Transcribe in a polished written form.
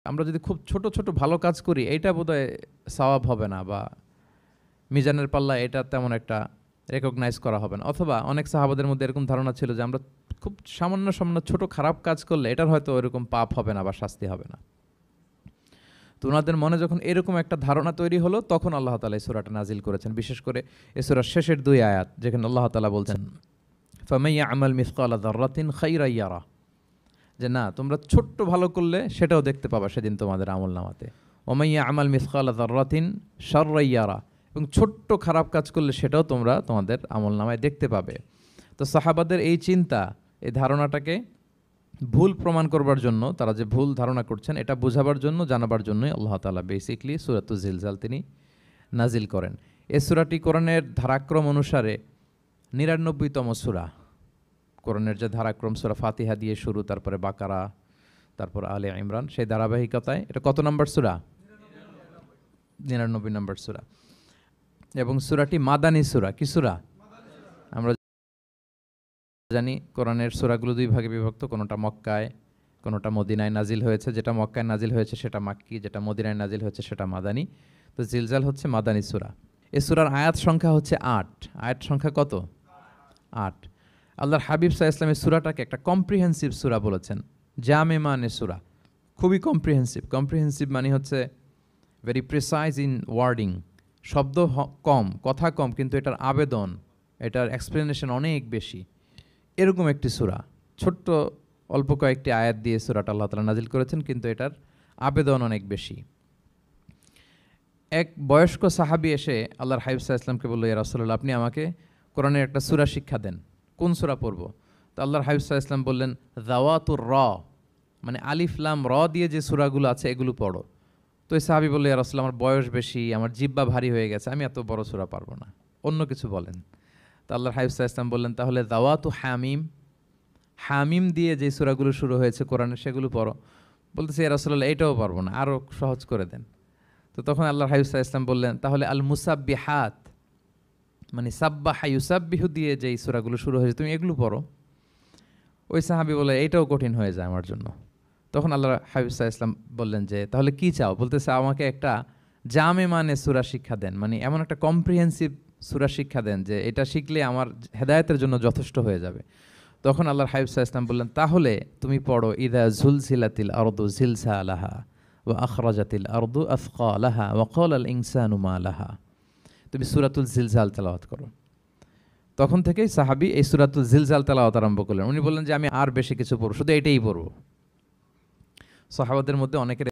আমরা যদি খুব ছোট ছোট ভালো কাজ করি এইটা বোধহয় সওয়াব হবে না, বা মিজানের পাল্লা এটা তেমন একটা রেকগনাইজ করা হবে না। অথবা অনেক সাহাবাদের মধ্যে এরকম ধারণা ছিল যে আমরা খুব সামান্য সামান্য ছোট খারাপ কাজ করলে এটার হয়তো এরকম পাপ হবে না বা শাস্তি হবে না। তো ওনাদের মনে যখন এরকম একটা ধারণা তৈরি হলো, তখন আল্লাহ তাআলা এই সূরাটা নাজিল করেছেন। বিশেষ করে এই সূরার শেষের 2 আয়াত, যেখানে আল্লাহ তাআলা বলছেন ফামান ইয়া'মাল মিসকালা যাররাতিন খাইরান ইয়ারা, যে না তোমরা ছোট্ট ভালো করলে সেটাও দেখতে পাবা সেদিন তোমাদের আমলনামাতে। ওমান ইয়া'মাল মিসকালা যাররাতিন শাররান ইয়ারা, এবং ছোট্ট খারাপ কাজ করলে সেটাও তোমরা তোমাদের আমলনামায় দেখতে পাবে। তো সাহাবাদের এই চিন্তা, এই ধারণাটাকে ভুল প্রমাণ করবার জন্য, তারা যে ভুল ধারণা করছেন এটা বোঝাবার জন্য, জানাবার জন্যই আল্লাহ তাআলা বেসিকলি সূরাতুল জিলজাল তিনি নাজিল করেন। এই সূরাটি কোরআনের ধারাক্রম অনুসারে 99তম সূরা। কোরআনের যে ধারাক্রম, সূরা ফাতিহা দিয়ে শুরু, তারপরে বাকারা, তারপর আলে ইমরান, সেই ধারাবাহিকতায় এটা কত নম্বর সূরা? 99 নম্বর সূরা। এবং সূরাটি মাদানী সূরা। কি সূরা? আমরা জানি কোরআনের সূরাগুলো 2 ভাগে বিভক্ত, কোনোটা মক্কায়, কোনোটা মদিনায় নাজিল হয়েছে। যেটা মক্কায় নাজিল হয়েছে সেটা মাক্কি, যেটা মদিনায় নাজিল হয়েছে সেটা মাদানী। তো জিলজাল হচ্ছে মাদানী সূরা। এই সূরার আয়াত সংখ্যা হচ্ছে 8। আয়াত সংখ্যা কত? 8। আল্লাহর হাবিব সাল্লাল্লাহু আলাইহি ওয়াসাল্লাম এই সূরাটাকে একটা কম্প্রিহেন্সিভ সূরা বলেছেন। জামে মানে সূরা, খুবই কম্প্রিহেন্সিভ। কম্প্রিহেন্সিভ মানে হচ্ছে ভেরি প্রিসাইজ ইন ওয়ার্ডিং, শব্দ কম, কথা কম, কিন্তু এটার আবেদন, এটার এক্সপ্লেনেশন অনেক বেশি। এরকম একটি সূরা, ছোট্ট অল্প কয়েকটি আয়াত দিয়ে সূরাটা আল্লাহ তাআলা নাজিল করেছেন, কিন্তু এটার আবেদন অনেক বেশি। এক বয়স্ক সাহাবী এসে আল্লাহর হাবিব সাল্লাল্লাহু আলাইহি ওয়াসাল্লামকে বলল, ইয়া রাসূলুল্লাহ, আপনি আমাকে কোরআনের একটা সূরা শিক্ষা দেন, কোন সূরা পড়ব? তো আল্লাহর হাবিব সাল্লাল্লাহু আলাইহি ওয়াসাল্লাম বললেন, যাওয়াতুর র, মানে আলিফ লাম র দিয়ে যে সূরাগুলো আছে এগুলো পড়ো। তো এই সাহাবী বলল, ইয়া রাসূলুল্লাহ, আমার বয়স বেশি, আমার জিহ্বা ভারী হয়ে গেছে, আমি এত বড় সূরা পারবো না, অন্য কিছু বলেন। তো আল্লাহর হাবিব সাল্লাল্লাহু আলাইহি ওয়াসাল্লাম বললেন, তাহলে যাওয়াতু হামিম, হামিম দিয়ে যে সূরাগুলো শুরু হয়েছে কোরআনে সেগুলো পড়ো। বলতেছে, ইয়া রাসূলুল্লাহ, এটাও পারবো না, আরও সহজ করে দেন। তো তখন আল্লাহর হাবিব সাল্লাল্লাহু আলাইহি ওয়াসাল্লাম বললেন, তাহলে আল মুসাব্বিহাত, মানে সাব্বাহা ইউসাব্বিহু দিয়ে যেই সূরাগুলো শুরু হয়েছে তুমি এগুলো পড়ো। ওই সাহাবী বলে, এটাও কঠিন হয়ে যায় আমার জন্য। তখন আল্লাহর হাবিব সাল্লাল্লাহু আলাইহি ওয়াসাল্লাম বললেন যে, তাহলে কি চাও? বলতেছে, আমাকে একটা জামে মানে সূরা শিক্ষা দেন, মানে এমন একটা কম্প্রিহেন্সিভ সূরা শিক্ষা দেন যে এটা শিখলে আমার হেদায়েতের জন্য যথেষ্ট হয়ে যাবে। তখন আল্লাহর হাবিব সাল্লাল্লাহু আলাইহি ওয়াসাল্লাম বললেন, তাহলে তুমি পড়ো ইযা যুলজিলাতিল আরদু জিলজালাহা ওয়া আখরাজাতিল আরদু আথকালাহা ওয়া ক্বালাল ইনসানু মা লাহা। তুমি সূরাতুল জিলজাল তেলাওয়াত করো। তখন থেকেই সাহাবী এই সূরাতুল জিলজাল তেলাওয়াত আরম্ভ করলেন। উনি বললেন যে আমি আর বেশি কিছু পড়ব, শুধু এটাই পড়ব। সাহাবাদের মধ্যে অনেকের